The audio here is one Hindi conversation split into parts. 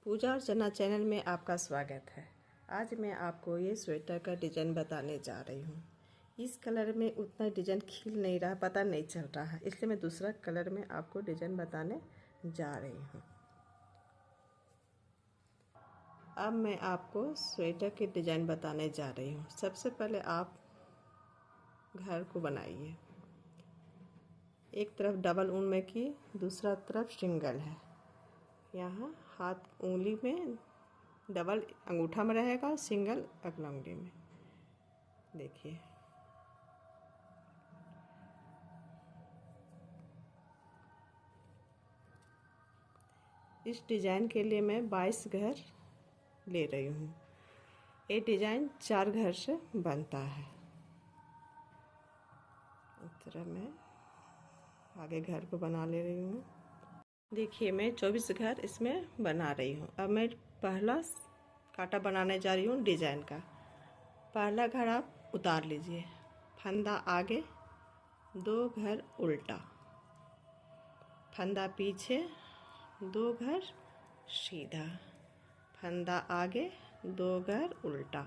पूजा अर्चना चैनल में आपका स्वागत है। आज मैं आपको ये स्वेटर का डिज़ाइन बताने जा रही हूँ। इस कलर में उतना डिज़ाइन खिल नहीं रहा, पता नहीं चल रहा है, इसलिए मैं दूसरा कलर में आपको डिज़ाइन बताने जा रही हूँ। अब मैं आपको स्वेटर के डिज़ाइन बताने जा रही हूँ। सबसे पहले आप घर को बनाइए। एक तरफ डबल ऊन में की, दूसरा तरफ सिंगल है। यहाँ हाथ उंगली में डबल अंगूठा में रहेगा, सिंगल अगला उंगली में। देखिए इस डिज़ाइन के लिए मैं 22 घर ले रही हूँ। ये डिज़ाइन 4 घर से बनता है। इस तरह मैं आगे घर को बना ले रही हूँ। देखिए मैं 24 घर इसमें बना रही हूँ। अब मैं पहला कांटा बनाने जा रही हूँ डिज़ाइन का। पहला घर आप उतार लीजिए, फंदा आगे, 2 घर उल्टा, फंदा पीछे, 2 घर सीधा, फंदा आगे, 2 घर उल्टा।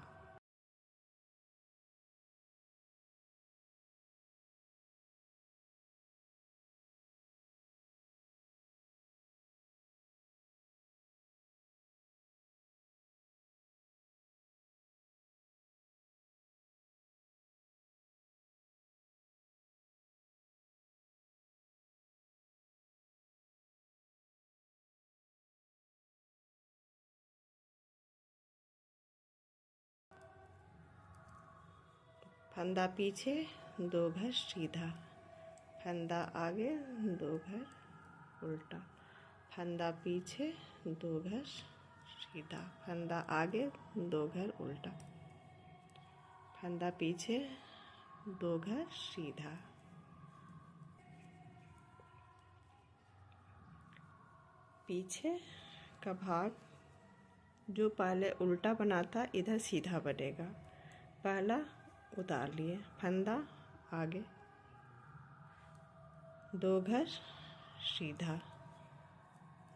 फंदा पीछे, 2 घर सीधा, फंदा आगे, 2 घर उल्टा, फंदा पीछे, 2 घर सीधा, फंदा आगे, 2 घर उल्टा, फंदा पीछे, 2 घर सीधा। पीछे का भाग जो पहले उल्टा बना था इधर सीधा बनेगा। पहला उतार लिए, फंदा आगे, 2 घर सीधा,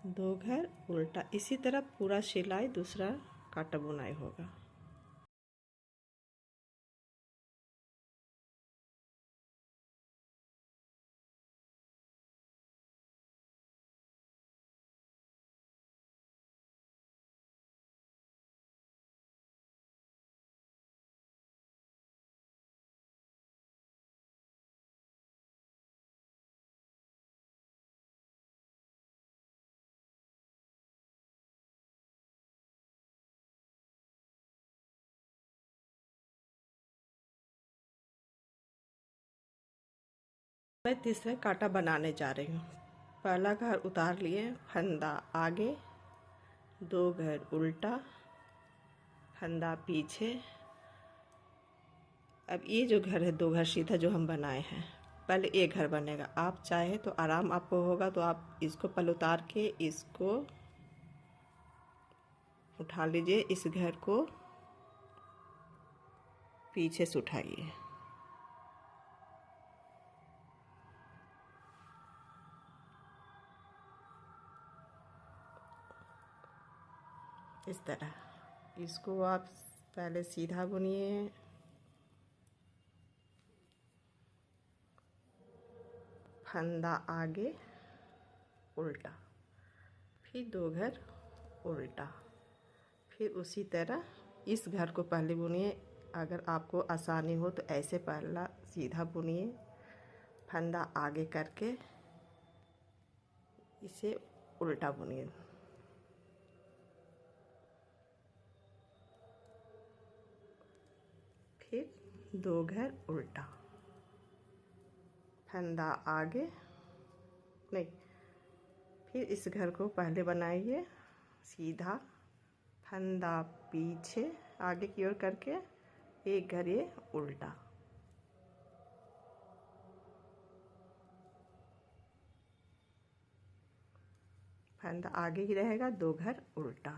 2 घर उल्टा। इसी तरह पूरा सिलाई दूसरा काटा बुनाई होगा। मैं तीसरा कांटा बनाने जा रही हूँ। पहला घर उतार लिए, फंदा आगे, 2 घर उल्टा, फंदा पीछे। अब ये जो घर है 2 घर सीधा जो हम बनाए हैं, पहले एक घर बनेगा। आप चाहे तो आराम आपको होगा तो आप इसको पहले उतार के इसको उठा लीजिए, इस घर को पीछे से उठाइए। इस तरह इसको आप पहले सीधा बुनिए, फंदा आगे उल्टा, फिर 2 घर उल्टा, फिर उसी तरह इस घर को पहले बुनिए। अगर आपको आसानी हो तो ऐसे पहला सीधा बुनिए, फंदा आगे करके इसे उल्टा बुनिए। फिर 2 घर उल्टा, फंदा आगे नहीं, फिर इस घर को पहले बनाइए सीधा, फंदा पीछे आगे की ओर करके, एक घर ये उल्टा, फंदा आगे ही रहेगा, 2 घर उल्टा,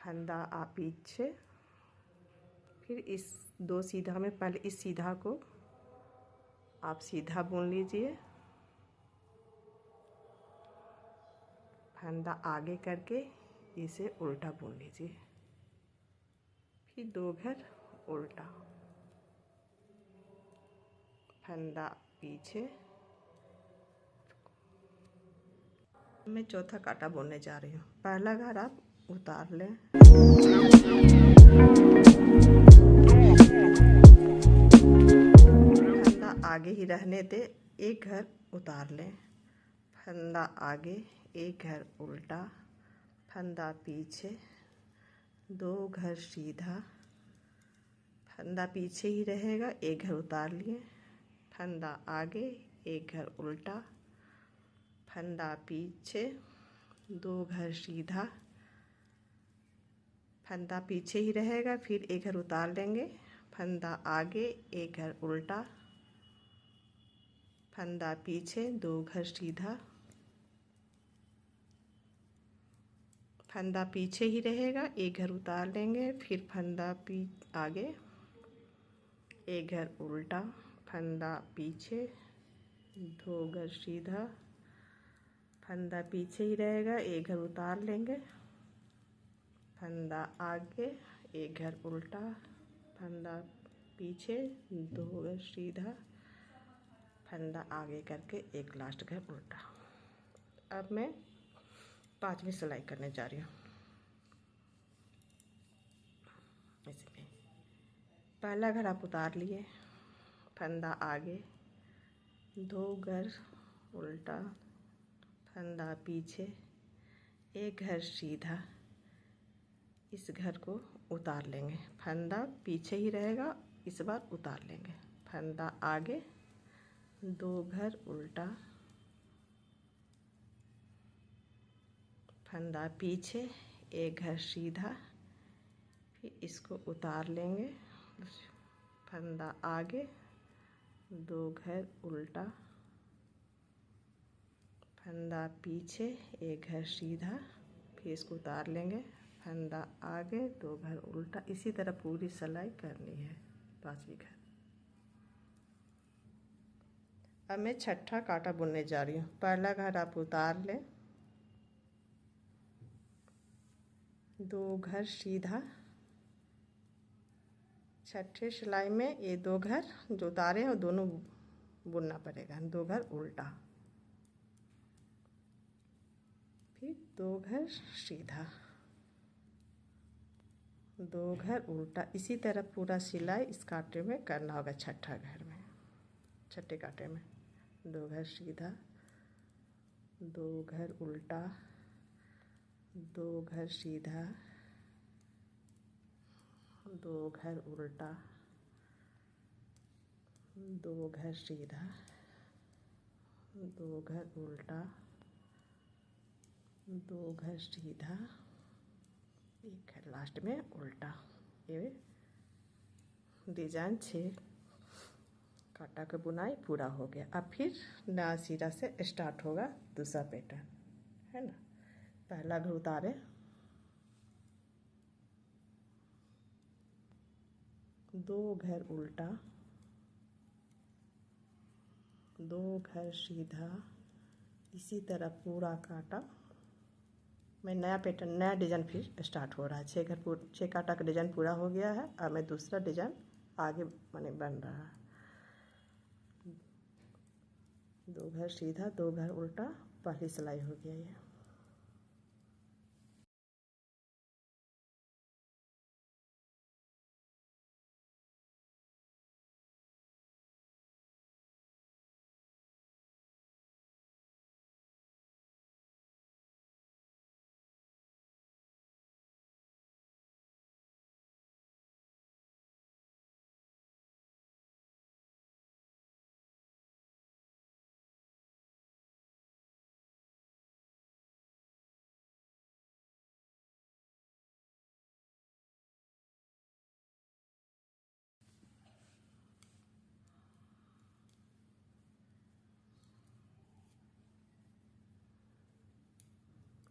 फंदा पीछे। फिर इस 2 सीधा में पहले इस सीधा को आप सीधा बुन लीजिए, फंदा आगे करके इसे उल्टा बुन लीजिए। फिर 2 घर उल्टा, फंदा पीछे। मैं चौथा कांटा बुनने जा रही हूँ। पहला घर आप उतार लें, फंदा आगे ही रहने दे, एक घर उतार लें, फंदा आगे, एक घर उल्टा, फंदा पीछे, 2 घर सीधा, फंदा पीछे ही रहेगा, एक घर उतार लिए, फंदा आगे, एक घर उल्टा, फंदा पीछे, 2 घर सीधा, फंदा पीछे ही रहेगा, फिर एक घर उतार लेंगे, फंदा आगे, एक घर उल्टा, फंदा पीछे, 2 घर सीधा, फंदा पीछे ही रहेगा, एक घर उतार लेंगे, फिर फंदा आगे, एक घर उल्टा, फंदा पीछे, 2 घर सीधा, फंदा पीछे ही रहेगा, एक घर उतार लेंगे, फंदा आगे, एक घर उल्टा, फंदा पीछे, 2 घर सीधा, फंदा आगे करके एक लास्ट घर उल्टा। अब मैं 5वीं सिलाई करने जा रही हूँ। इसमें पहला घर आप उतार लिए, फंदा आगे, 2 घर उल्टा, फंदा पीछे, एक घर सीधा, इस घर को उतार लेंगे, फंदा पीछे ही रहेगा, इस बार उतार लेंगे, फंदा आगे, 2 घर उल्टा, फंदा पीछे, एक घर सीधा, फिर इसको उतार लेंगे, फंदा आगे, 2 घर उल्टा, फंदा पीछे, एक घर सीधा, फिर इसको उतार लेंगे, फंदा आगे, 2 घर उल्टा। इसी तरह पूरी सिलाई करनी है 5वीं घर। अब मैं छठा कांटा बुनने जा रही हूँ। पहला घर आप उतार लें, 2 घर सीधा, छठे सिलाई में ये 2 घर जो उतारे हैं वो दोनों बुनना पड़ेगा, 2 घर उल्टा, फिर 2 घर सीधा, 2 घर उल्टा। इसी तरह पूरा सिलाई इस कांटे में करना होगा। छठा घर में, छठे कांटे में 2 घर सीधा, 2 घर उल्टा, 2 घर सीधा, 2 घर उल्टा, 2 घर सीधा, 2 घर उल्टा, 2 घर सीधा, एक घर लास्ट में उल्टा। ये डिजाइन 6 कांटा का बुनाई पूरा हो गया। अब फिर नया सिरा से स्टार्ट होगा दूसरा पैटर्न, है ना। पहला घर उतारे, 2 घर उल्टा, 2 घर सीधा, इसी तरह पूरा कांटा। मैं नया पैटर्न, नया डिज़ाइन फिर स्टार्ट हो रहा है। 6 कांटा का डिज़ाइन पूरा हो गया है। अब मैं दूसरा डिज़ाइन आगे बन रहा है। 2 घर सीधा, 2 घर उल्टा, पहली सिलाई हो गया ये।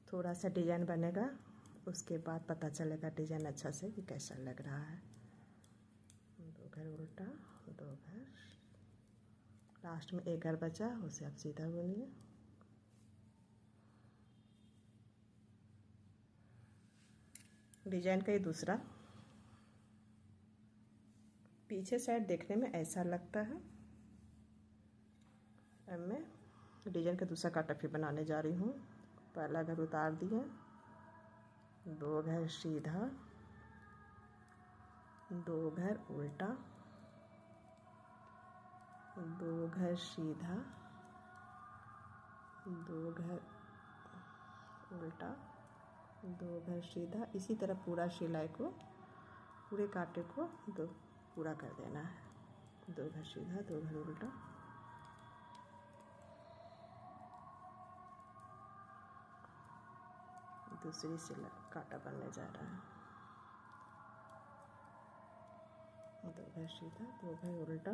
थोड़ा सा डिज़ाइन बनेगा, उसके बाद पता चलेगा डिज़ाइन अच्छा से कि कैसा लग रहा है। 2 घर उल्टा, 2 घर, लास्ट में एक घर बचा, उसे आप सीधा बुनिए। डिजाइन का ये दूसरा पीछे साइड देखने में ऐसा लगता है। अब मैं डिजाइन का दूसरा काटा फिर बनाने जा रही हूँ। पहला घर उतार दिया, 2 घर सीधा, 2 घर उल्टा, 2 घर सीधा, 2 घर उल्टा, 2 घर सीधा। इसी तरह पूरा सिलाई को, पूरे कांटे को पूरा कर देना है। 2 घर सीधा, 2 घर उल्टा, दूसरी सिलाई कांटा बनने जा रहा है। 2 घर सीधा, 2 घर उल्टा,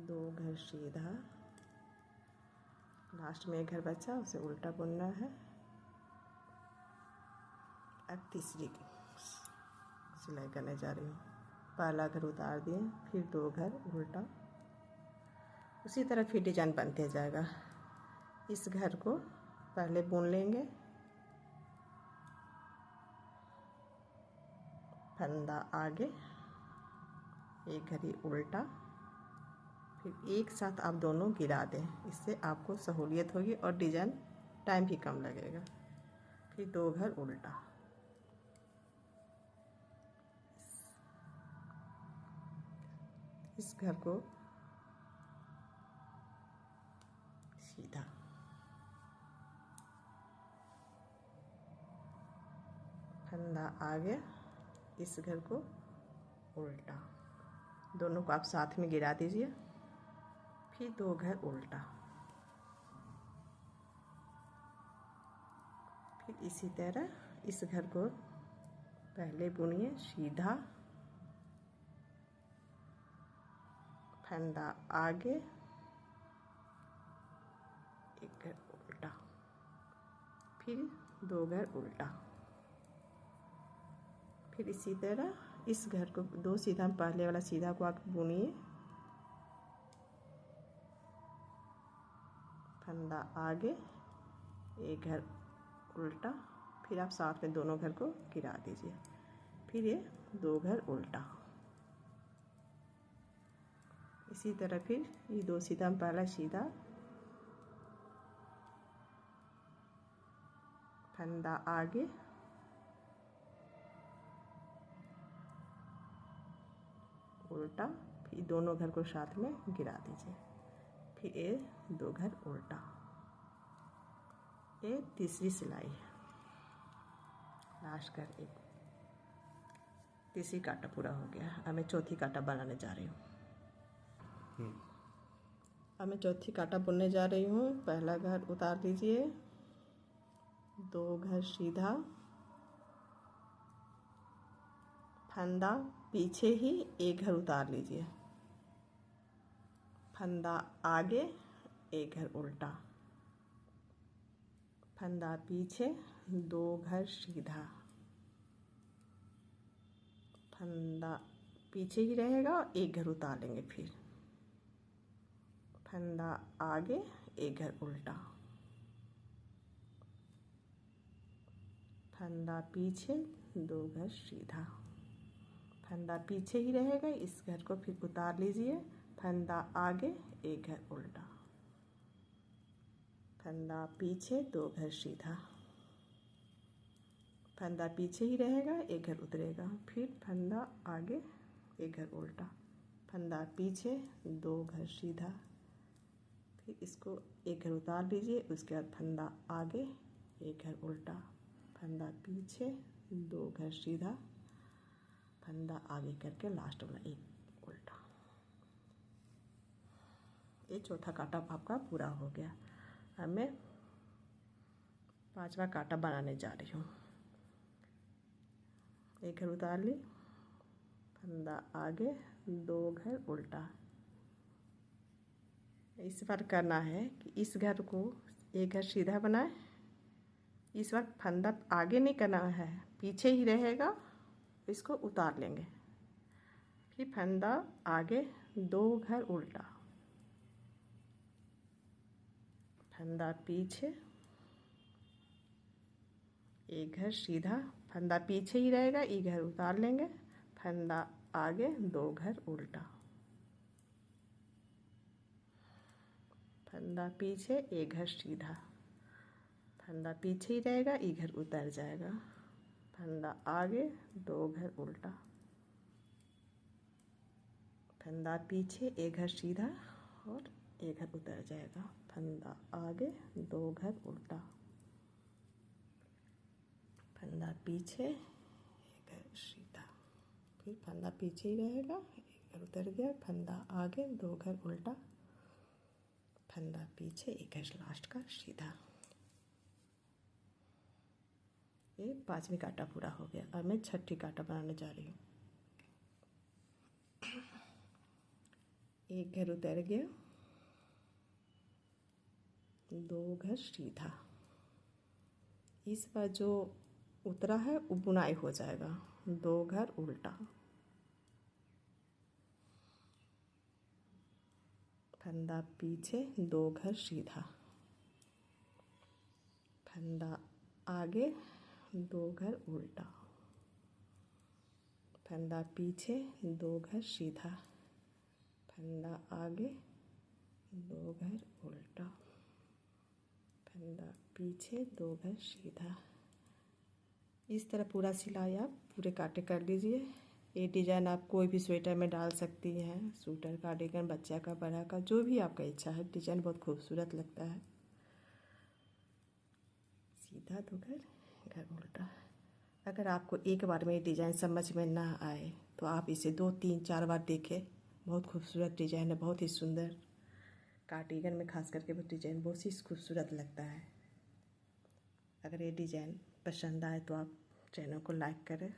2 घर सीधा, लास्ट में एक घर बचा उसे उल्टा बुनना है। अब तीसरी सिलाई करने जा रही हूँ। पहला घर उतार दिए, फिर 2 घर उल्टा, उसी तरह फिर डिजाइन बनते जाएगा। इस घर को पहले बुन लेंगे, फंदा आगे, एक घड़ी उल्टा, फिर एक साथ आप दोनों गिरा दें। इससे आपको सहूलियत होगी और डिजाइन टाइम भी कम लगेगा। फिर 2 घर उल्टा, इस घर को सीधा, फंदा आगे, इस घर को उल्टा, दोनों को आप साथ में गिरा दीजिए। फिर 2 घर उल्टा, फिर इसी तरह इस घर को पहले बुनिए सीधा, फंदा आगे, एक घर उल्टा, फिर 2 घर उल्टा, फिर इसी तरह इस घर को 2 सीधा, पहले वाला सीधा को आप बुनिए, फंदा आगे, एक घर उल्टा, फिर आप साथ में दोनों घर को गिरा दीजिए। फिर ये 2 घर उल्टा, इसी तरह फिर ये 2 सीधा, पहला सीधा, फंदा आगे, उल्टा, फिर दोनों घर को साथ में गिरा दीजिए। फिर ये 2 घर उल्टा। ये तीसरी सिलाई है, लास्ट कर एक तीसरी काटा पूरा हो गया। अब मैं चौथी काटा बनाने जा रही हूँ। अब मैं चौथी काटा बुनने जा रही हूँ। पहला घर उतार लीजिए, 2 घर सीधा, फंदा पीछे ही, एक घर उतार लीजिए, फंदा आगे, एक घर उल्टा, फंदा पीछे, 2 घर सीधा, फंदा पीछे ही रहेगा, एक घर उतार लेंगे, फिर फंदा आगे, एक घर उल्टा, फंदा पीछे, 2 घर सीधा, फंदा पीछे ही रहेगा, इस घर को फिर उतार लीजिए, फंदा आगे, एक घर उल्टा, फंदा पीछे, 2 घर सीधा, फंदा पीछे ही रहेगा, एक घर उतरेगा, फिर फंदा आगे, एक घर उल्टा, फंदा पीछे, 2 घर सीधा, फिर इसको एक घर उतार लीजिए, उसके बाद फंदा आगे, एक घर उल्टा, फंदा पीछे, 2 घर सीधा, फंदा आगे करके लास्ट वाला एक उल्टा। ये चौथा काटा आपका पूरा हो गया। अब मैं 5वां काटा बनाने जा रही हूँ। एक घर उतार ली, फंदा आगे, 2 घर उल्टा। इस बार करना है कि इस घर को एक घर सीधा बनाए, इस बार फंदा आगे नहीं करना है, पीछे ही रहेगा, इसको उतार लेंगे, फिर फंदा आगे, 2 घर उल्टा, फंदा पीछे, एक घर सीधा, फंदा पीछे ही रहेगा, एक घर उतार लेंगे, फंदा आगे, 2 घर उल्टा, फंदा पीछे, एक घर सीधा, फंदा पीछे ही रहेगा, एक घर उतर जाएगा, फंदा आगे, 2 घर उल्टा, फंदा पीछे, एक घर सीधा और एक घर उतर जाएगा, फंदा आगे, 2 घर उल्टा, फंदा पीछे, एक घर सीधा, फिर फंदा पीछे ही रहेगा, एक घर उतर गया, फंदा आगे, 2 घर उल्टा, फंदा पीछे, एक घर लास्ट का सीधा। ये 5वीं कांटा पूरा हो गया। अब मैं 6ठी कांटा बनाने जा रही हूँ। एक घर उतर गया, 2 घर सीधा, इस बार जो उतरा है वो बुनाई हो जाएगा, 2 घर उल्टा, फंदा पीछे, 2 घर सीधा, फंदा आगे, 2 घर उल्टा, फंदा पीछे, 2 घर सीधा, फंदा आगे, 2 घर उल्टा, फंदा पीछे, 2 घर सीधा। इस तरह पूरा सिलाई आप पूरे कांटे कर लीजिए। ये डिज़ाइन आप कोई भी स्वेटर में डाल सकती हैं, सूटर, कार्डिगन, बच्चा का, बड़ा का, जो भी आपका इच्छा है। डिज़ाइन बहुत खूबसूरत लगता है। सीधा, 2 घर, घर उल्टा। अगर आपको एक बार में ये डिज़ाइन समझ में ना आए तो आप इसे 2, 3, 4 बार देखें। बहुत खूबसूरत डिज़ाइन है, बहुत ही सुंदर। कार्डिगन में खास करके वो डिज़ाइन बहुत ही खूबसूरत लगता है। अगर ये डिज़ाइन पसंद आए तो आप चैनल को लाइक करें।